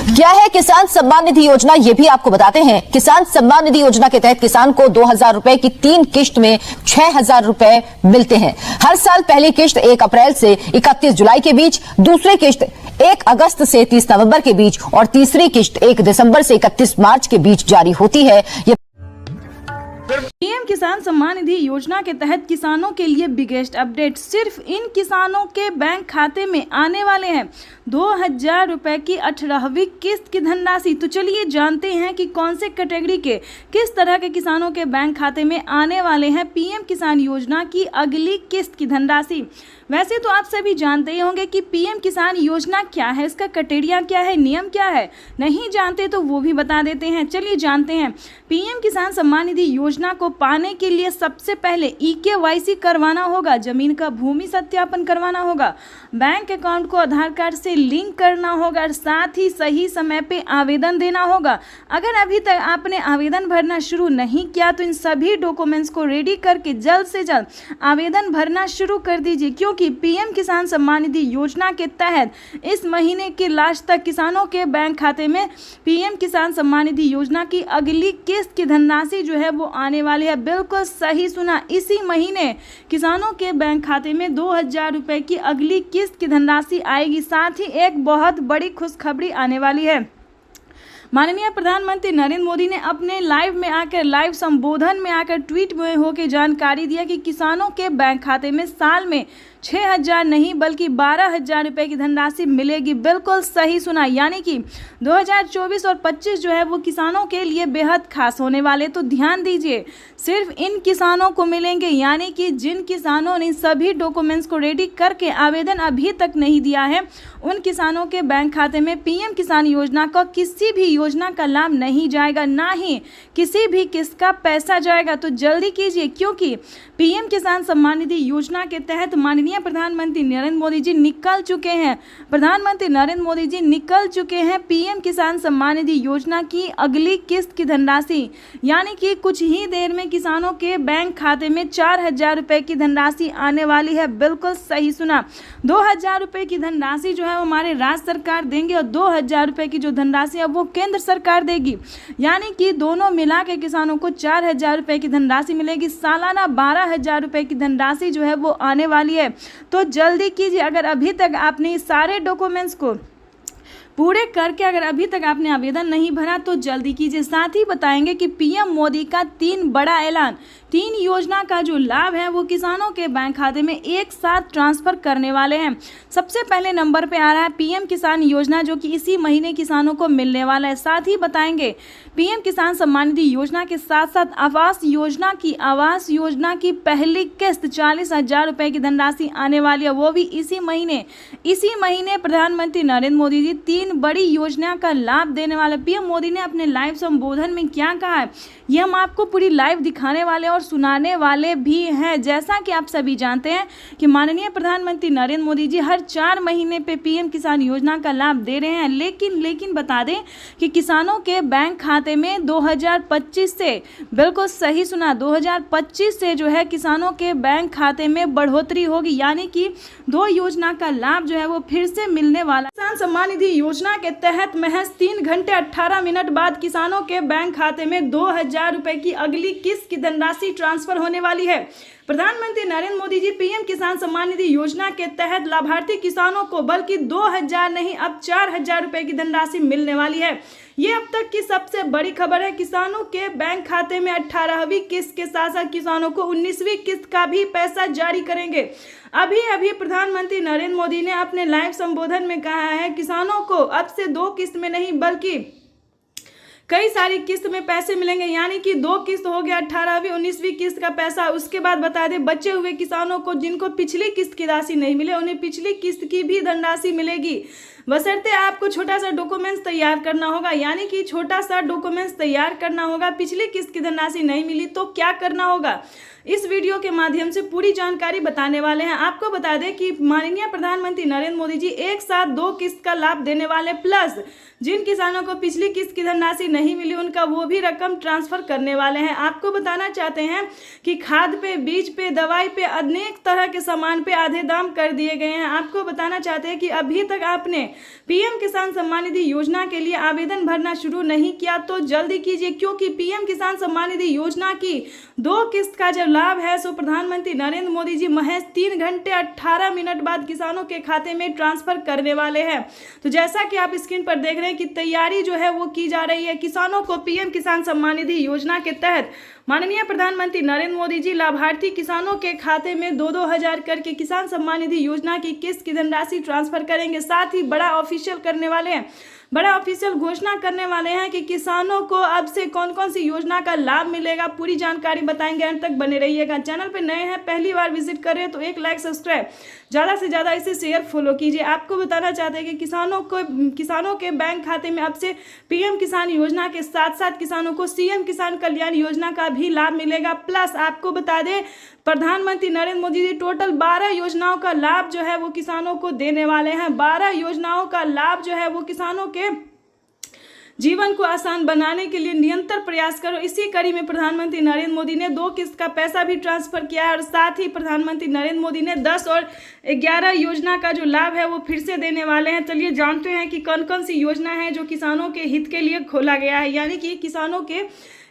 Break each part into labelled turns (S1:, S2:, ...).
S1: क्या है किसान सम्मान निधि योजना, ये भी आपको बताते हैं। किसान सम्मान निधि योजना के तहत किसान को 2,000 रुपए की 3 किश्त में 6,000 रुपए मिलते हैं। हर साल पहली किश्त 1 अप्रैल से 31 जुलाई के बीच, दूसरी किश्त 1 अगस्त से 30 नवंबर के बीच और तीसरी किश्त 1 दिसंबर से 31 मार्च के बीच जारी होती है।
S2: पीएम किसान सम्मान निधि योजना के तहत किसानों के लिए बिगेस्ट अपडेट, सिर्फ इन किसानों के बैंक खाते में आने वाले हैं 2,000 रुपए की 18वीं किस्त की धनराशि। तो चलिए जानते हैं कि कौन से कैटेगरी के किस तरह के किसानों के बैंक खाते में आने वाले हैं पीएम किसान योजना की अगली किस्त की धनराशि। वैसे तो आप सभी जानते ही होंगे कि पीएम किसान योजना क्या है, इसका क्राइटेरिया क्या है, नियम क्या है। नहीं जानते तो वो भी बता देते हैं। चलिए जानते हैं। पीएम किसान सम्मान निधि योजना को पाने के लिए सबसे पहले EKYC करवाना होगा, जमीन का भूमि सत्यापन करवाना होगा, बैंक अकाउंट को आधार कार्ड से लिंक करना होगा, साथ ही सही समय पे आवेदन देना होगा। अगर अभी तक आपने आवेदन भरना शुरू नहीं किया तो इन सभी डॉक्यूमेंट्स को रेडी करके जल्द से जल्द आवेदन भरना शुरू कर दीजिए, क्योंकि पीएम किसान सम्मान निधि योजना के तहत इस महीने के लास्ट तक किसानों के बैंक खाते में पीएम किसान सम्मान निधि योजना की अगली किस्त की धनराशि जो है वो आने वाली है। बिल्कुल सही सुना, इसी महीने किसानों के बैंक खाते में 2,000 रुपए की अगली किस्त की धनराशि आएगी। साथ ही एक बहुत बड़ी खुशखबरी आने वाली है। माननीय प्रधानमंत्री नरेंद्र मोदी ने अपने लाइव संबोधन में आकर ट्वीट में होकर जानकारी दिया कि किसानों के बैंक खाते में साल में 6,000 नहीं बल्कि 12,000 रुपए की धनराशि मिलेगी। बिल्कुल सही सुना, यानी कि 2024 और 25 जो है वो किसानों के लिए बेहद खास होने वाले। तो ध्यान दीजिए, सिर्फ इन किसानों को मिलेंगे, यानी कि जिन किसानों ने सभी डॉक्यूमेंट्स को रेडी करके आवेदन अभी तक नहीं दिया है, उन किसानों के बैंक खाते में पीएम किसान योजना का किसी भी योजना का लाभ नहीं जाएगा, ना ही किसी भी किस्त का पैसा जाएगा। तो जल्दी कीजिए, क्योंकि पीएम किसान सम्मान निधि योजना के तहत माननीय प्रधानमंत्री नरेंद्र मोदी जी निकल चुके हैं। प्रधानमंत्री नरेंद्र मोदी जी निकल चुके हैं पीएम किसान सम्मान निधि योजना की अगली किस्त की धनराशि, यानी कि कुछ ही देर में किसानों के बैंक खाते में 4,000 रुपए की धनराशि आने वाली है। बिल्कुल सही सुना, 2,000 रुपए की धनराशि जो है वो हमारे राज्य सरकार देंगे और 2,000 रुपए की जो धनराशि है वो केंद्र सरकार देगी, यानी कि दोनों मिला के किसानों को 4,000 रुपए की धनराशि मिलेगी। सालाना 12,000 रुपए की धनराशि जो है वो आने वाली है। तो जल्दी कीजिए, अगर अभी तक आपने सारे डॉक्यूमेंट्स को पूरे करके अगर अभी तक आपने आवेदन नहीं भरा तो जल्दी कीजिए। साथ ही बताएंगे कि पीएम मोदी का 3 बड़ा ऐलान, 3 योजना का जो लाभ है वो किसानों के बैंक खाते में एक साथ ट्रांसफर करने वाले हैं। सबसे पहले नंबर पे आ रहा है पीएम किसान योजना, जो कि इसी महीने किसानों को मिलने वाला है। साथ ही बताएंगे पीएम किसान सम्मान निधि योजना के साथ साथ आवास योजना की पहली किस्त 40,000 रुपए की धनराशि आने वाली है, वो भी इसी महीने प्रधानमंत्री नरेंद्र मोदी जी 3 बड़ी योजना का लाभ देने वाले। पीएम मोदी ने अपने लाइव संबोधन में क्या कहा है ये हम आपको पूरी लाइव दिखाने वाले और सुनाने वाले भी हैं। जैसा कि आप सभी जानते हैं कि माननीय प्रधानमंत्री नरेंद्र मोदी जी हर 4 महीने पे पीएम किसान योजना का लाभ दे रहे हैं, लेकिन बता दें कि किसानों के बैंक खाते में 2025 से, बिल्कुल सही सुना, 2025 से जो है किसानों के बैंक खाते में बढ़ोतरी होगी, यानी कि 2 योजना का लाभ जो है वो फिर से मिलने वाला। किसान सम्मान निधि योजना के तहत महज 3 घंटे 18 मिनट बाद किसानों के बैंक खाते में 2,000 रुपए की अगली किस्त की धनराशि ट्रांसफर होने वाली है। प्रधानमंत्री नरेंद्र मोदी जी पीएम किसान सम्मान निधि योजना के तहत लाभार्थी किसानों को बल्कि 2,000 नहीं अब 4,000 रुपए की धनराशि मिलने वाली है। ये अब तक की सबसे बड़ी खबर है। किसानों के बैंक खाते में 18वीं किस्त के साथ साथ किसानों को 19वीं किस्त का भी पैसा जारी करेंगे। अभी प्रधानमंत्री नरेंद्र मोदी ने अपने लाइव संबोधन में कहा है किसानों को अब से 2 किस्त में नहीं बल्कि कई सारी किस्त में पैसे मिलेंगे, यानी कि 2 किस्त हो गया, 18वीं 19वीं किस्त का पैसा। उसके बाद बता दें बचे हुए किसानों को जिनको पिछली किस्त की राशि नहीं मिले उन्हें पिछली किस्त की भी धनराशि मिलेगी, बशर्ते आपको छोटा सा डॉक्यूमेंट्स तैयार करना होगा, यानी कि छोटा सा डॉक्यूमेंट्स तैयार करना होगा। पिछली किस्त की धनराशि नहीं मिली तो क्या करना होगा, इस वीडियो के माध्यम से पूरी जानकारी बताने वाले हैं। आपको बता दें कि माननीय प्रधानमंत्री नरेंद्र मोदी जी एक साथ 2 किस्त का लाभ देने वाले, प्लस जिन किसानों को पिछली किस्त की धनराशि नहीं मिली उनका वो भी रकम ट्रांसफर करने वाले हैं। आपको बताना चाहते हैं कि खाद पे, बीज पे, दवाई पे, अनेक तरह के सामान पे आधे दाम कर दिए गए हैं। आपको बताना चाहते हैं कि अभी तक आपने पीएम किसान सम्मान निधि योजना के लिए आवेदन भरना शुरू नहीं किया तो जल्दी कीजिए, क्योंकि पीएम किसान सम्मान निधि योजना की 2 किस्त का जब लाभ है सो प्रधानमंत्री नरेंद्र मोदी जी महज 3 घंटे 18 मिनट बाद किसानों के खाते में ट्रांसफर करने वाले हैं। तो जैसा कि आप स्क्रीन पर देख रहे हैं कि तैयारी जो है वो की जा रही है। किसानों को पीएम किसान सम्मान निधि योजना के तहत माननीय प्रधानमंत्री नरेंद्र मोदी जी लाभार्थी किसानों के खाते में 2-2 हजार करके किसान सम्मान निधि योजना की किस्त की धनराशि ट्रांसफर करेंगे। साथ ही बड़ा ऑफिशियल करने वाले हैं, बड़ा ऑफिशियल घोषणा करने वाले हैं कि किसानों को अब से कौन कौन सी योजना का लाभ मिलेगा। पूरी जानकारी बताएंगे, अंत तक बने रहिएगा। चैनल पे नए हैं, पहली बार विजिट कर रहे हैं तो एक लाइक सब्सक्राइब, ज़्यादा से ज़्यादा इसे शेयर फॉलो कीजिए। आपको बताना चाहते हैं कि किसानों के बैंक खाते में अब से पीएम किसान योजना के साथ साथ किसानों को सीएम किसान कल्याण योजना का भी लाभ मिलेगा। प्लस आपको बता दें प्रधानमंत्री नरेंद्र मोदी जी टोटल 12 योजनाओं का लाभ जो है वो किसानों को देने वाले हैं। 12 योजनाओं का लाभ जो है वो किसानों के जीवन को आसान बनाने के लिए निरंतर प्रयास करो। इसी कड़ी में प्रधानमंत्री नरेंद्र मोदी ने 2 किस्त का पैसा भी ट्रांसफर किया है और साथ ही प्रधानमंत्री नरेंद्र मोदी ने 10 और 11 योजना का जो लाभ है वो फिर से देने वाले हैं। चलिए जानते हैं कि कौन कौन सी योजना है जो किसानों के हित के लिए खोला गया है, यानी कि किसानों के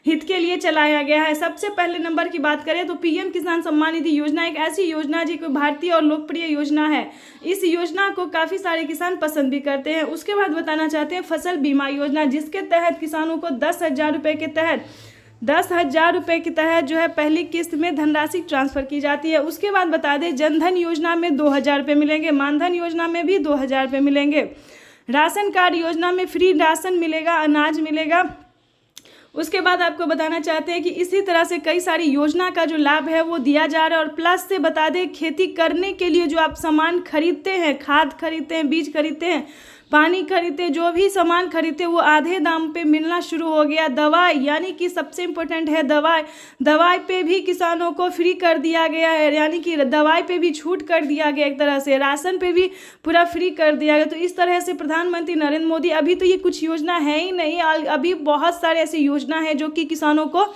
S2: हित के लिए चलाया गया है। सबसे पहले नंबर की बात करें तो पीएम किसान सम्मान निधि योजना एक ऐसी योजना है जो भारतीय और लोकप्रिय योजना है। इस योजना को काफ़ी सारे किसान पसंद भी करते हैं। उसके बाद बताना चाहते हैं फसल बीमा योजना, जिसके तहत किसानों को 10,000 रुपये के तहत 10,000 रुपये के तहत जो है पहली किस्त में धनराशि ट्रांसफर की जाती है। उसके बाद बता दें जनधन योजना में 2,000 रुपये मिलेंगे, मानधन योजना में भी 2,000 रुपये मिलेंगे, राशन कार्ड योजना में फ्री राशन मिलेगा, अनाज मिलेगा। उसके बाद आपको बताना चाहते हैं कि इसी तरह से कई सारी योजना का जो लाभ है वो दिया जा रहा है। और प्लस से बता दें खेती करने के लिए जो आप सामान खरीदते हैं, खाद खरीदते हैं, बीज खरीदते हैं, पानी खरीदते, जो भी सामान खरीदते वो आधे दाम पे मिलना शुरू हो गया। दवाई, यानी कि सबसे इम्पोर्टेंट है दवाई पे भी किसानों को फ्री कर दिया गया है, यानी कि दवाई पे भी छूट कर दिया गया एक तरह से, राशन पे भी पूरा फ्री कर दिया गया। तो इस तरह से प्रधानमंत्री नरेंद्र मोदी, अभी तो ये कुछ योजना है ही नहीं, अभी बहुत सारे ऐसी योजना है जो कि किसानों को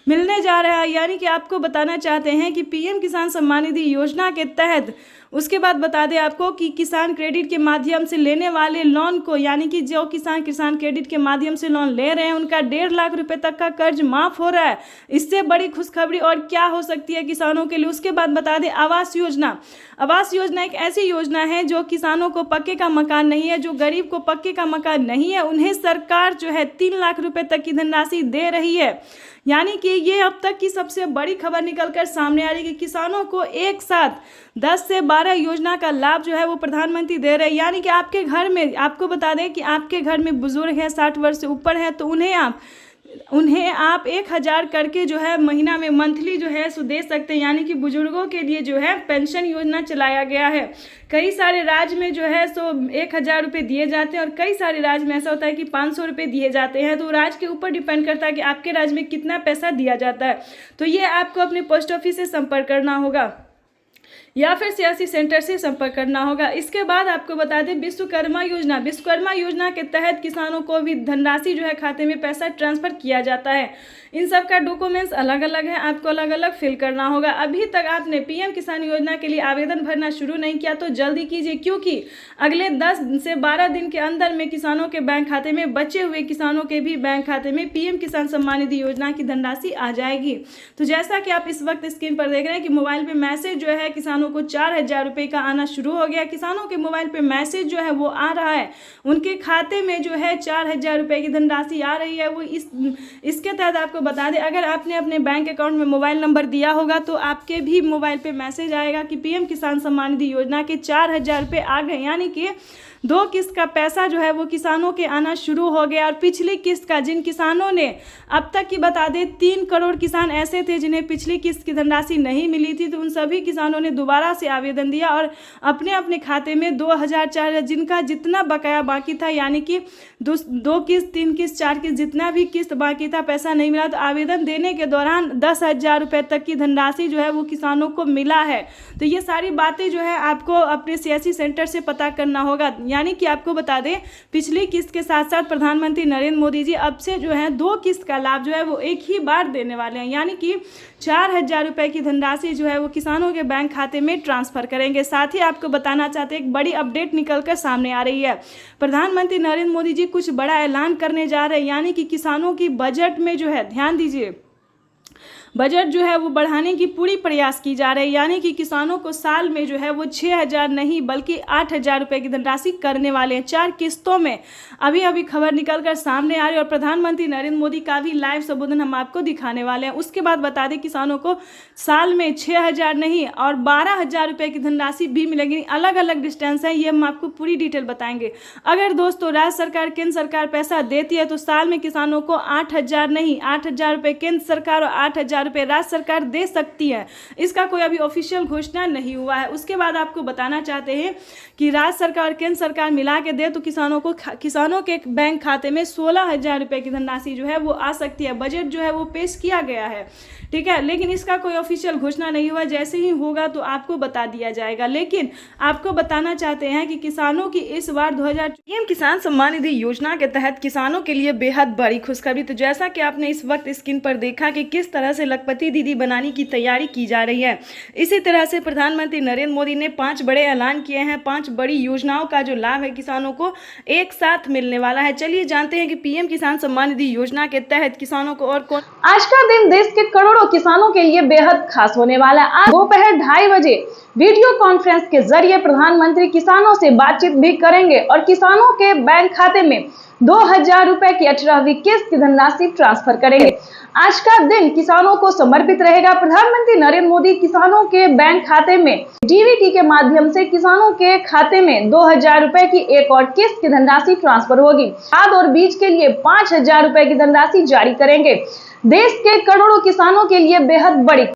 S2: मिलने जा रहा है। यानी कि आपको बताना चाहते हैं कि पीएम किसान सम्मान निधि योजना के तहत उसके बाद बता दें आपको कि किसान क्रेडिट के माध्यम से लेने वाले लोन को, यानी कि जो किसान क्रेडिट के माध्यम से लोन ले रहे हैं उनका 1.5 लाख रुपए तक का कर्ज माफ हो रहा है। इससे बड़ी खुशखबरी और क्या हो सकती है किसानों के लिए। उसके बाद बता दें आवास योजना। आवास योजना एक ऐसी योजना है जो किसानों को पक्के का मकान नहीं है, जो गरीब को पक्के का मकान नहीं है, उन्हें सरकार जो है 3 लाख रुपए तक की धनराशि दे रही है। यानी कि ये अब तक की सबसे बड़ी खबर निकलकर सामने आ रही है कि किसानों को एक साथ 10 से 12 योजना का लाभ जो है वो प्रधानमंत्री दे रहे हैं। यानी कि आपके घर में, आपको बता दें कि आपके घर में बुजुर्ग हैं, 60 वर्ष से ऊपर है, तो उन्हें आप 1,000 करके जो है महीना में मंथली जो है सो दे सकते हैं। यानी कि बुजुर्गों के लिए जो है पेंशन योजना चलाया गया है। कई सारे राज्य में जो है सो 1,000 रुपये दिए जाते हैं और कई सारे राज्य में ऐसा होता है कि 500 रुपये दिए जाते हैं। तो राज्य के ऊपर डिपेंड करता है कि आपके राज्य में कितना पैसा दिया जाता है। तो ये आपको अपने पोस्ट ऑफिस से संपर्क करना होगा या फिर सीएससी सेंटर से संपर्क करना होगा। इसके बाद आपको बता दें विश्वकर्मा योजना के तहत किसानों को भी धनराशि जो है खाते में पैसा ट्रांसफर किया जाता है। इन सब का डॉक्यूमेंट्स अलग अलग है, आपको अलग अलग फिल करना होगा। अभी तक आपने पीएम किसान योजना के लिए आवेदन भरना शुरू नहीं किया तो जल्दी कीजिए, क्योंकि अगले 10 से 12 दिन के अंदर में किसानों के बैंक खाते में, बचे हुए किसानों के भी बैंक खाते में पीएम किसान सम्मान निधि योजना की धनराशि आ जाएगी। तो जैसा कि आप इस वक्त स्क्रीन पर देख रहे हैं कि मोबाइल पे मैसेज जो है किसानों को 4,000 रुपये का आना शुरू हो गया। किसानों के मोबाइल पे मैसेज जो है वो आ रहा है, उनके खाते में जो है 4,000 रुपये की धनराशि आ रही है। वो इसके तहत आपको बता दें अगर आपने अपने बैंक अकाउंट में मोबाइल नंबर दिया होगा तो आपके भी मोबाइल पे मैसेज आएगा कि पीएम किसान सम्मान निधि योजना के 4,000 रुपये आ गए। यानी कि 2 किस्त का पैसा जो है वो किसानों के आना शुरू हो गया। और पिछली किस्त का, जिन किसानों ने अब तक की बता दें 3 करोड़ किसान ऐसे थे जिन्हें पिछली किस्त की धनराशि नहीं मिली थी, तो उन सभी किसानों ने दोबारा से आवेदन दिया और अपने अपने खाते में 2,000, 4,000 जिनका जितना बकाया बाकी था, यानी कि 2 किस्त, 3 किस्त, 4 किस्त जितना भी किस्त बाकी था पैसा नहीं मिला, बाद आवेदन देने के दौरान 10,000 रुपये तक की धनराशि जो है वो किसानों को मिला है। तो ये सारी बातें जो है आपको अपने सीएससी सेंटर से पता करना होगा। यानी कि आपको बता दें, पिछली किस्त के साथ साथ प्रधानमंत्री नरेंद्र मोदी जी अब से जो है 2 किस्त का लाभ जो है वो एक ही बार देने वाले हैं। यानी कि 4,000 रुपये की धनराशि जो है वो किसानों के बैंक खाते में ट्रांसफर करेंगे। साथ ही आपको बताना चाहते हैं, एक बड़ी अपडेट निकलकर सामने आ रही है। प्रधानमंत्री नरेंद्र मोदी जी कुछ बड़ा ऐलान करने जा रहे हैं। यानी कि किसानों की बजट में जो है, ध्यान दीजिए, बजट जो है वो बढ़ाने की पूरी प्रयास की जा रही है। यानी कि किसानों को साल में जो है वो 6,000 नहीं बल्कि 8,000 रुपये की धनराशि करने वाले हैं, 4 किस्तों में। अभी अभी खबर निकलकर सामने आ रही है और प्रधानमंत्री नरेंद्र मोदी का भी लाइव संबोधन हम आपको दिखाने वाले हैं। उसके बाद बता दें, किसानों को साल में 6,000 नहीं और 12,000 रुपये की धनराशि भी मिलेगी। अलग अलग डिस्टेंस है, ये हम आपको पूरी डिटेल बताएंगे। अगर दोस्तों राज्य सरकार, केंद्र सरकार पैसा देती है तो साल में किसानों को 8,000 नहीं 8,000 रुपये केंद्र सरकार और 8,000 रुपये राज्य सरकार दे सकती है। इसका कोई अभी ऑफिशियल घोषणा नहीं हुआ है। उसके बाद आपको बताना चाहते हैं कि राज्य सरकार और केंद्र सरकार मिला के दे तो किसानों के बैंक खाते में 16,000 रुपये की धनराशि जो है वो आ सकती है। बजट जो है वो पेश किया गया है, ठीक है, लेकिन इसका कोई ऑफिशियल घोषणा नहीं हुआ। जैसे ही होगा तो आपको बता दिया जाएगा। लेकिन आपको बताना चाहते हैं कि किसानों की इस बार 2024 पीएम किसान सम्मान निधि योजना के तहत किसानों के लिए बेहद बड़ी खुशखबरी। तो जैसा कि आपने इस वक्त स्क्रीन पर देखा कि किस तरह से लखपति दीदी बनाने की तैयारी की जा रही है, इसी तरह से प्रधानमंत्री नरेंद्र मोदी ने 5 बड़े ऐलान किए हैं। 5 बड़ी योजनाओं का जो लाभ है किसानों को एक साथ मिलने वाला है। चलिए जानते हैं कि पीएम किसान सम्मान निधि योजना के तहत किसानों को और कौन।
S3: आज का दिन देश के करोड़ों किसानों के लिए बेहद खास होने वाला है। आज दोपहर 2:30 बजे वीडियो कॉन्फ्रेंस के जरिए प्रधानमंत्री किसानों से बातचीत भी करेंगे और किसानों के बैंक खाते में 2,000 रुपए की 18वीं किस्त की धनराशि ट्रांसफर करेंगे। आज का दिन किसानों को समर्पित रहेगा। प्रधानमंत्री नरेंद्र मोदी किसानों के बैंक खाते में डीबीटी के माध्यम से किसानों के खाते में 2,000 रुपए की एक और किस्त की धनराशि ट्रांसफर होगी। खाद और बीज के लिए 5,000 रुपए की धनराशि जारी करेंगे। देश के करोड़ों किसानों के लिए बेहद बड़ी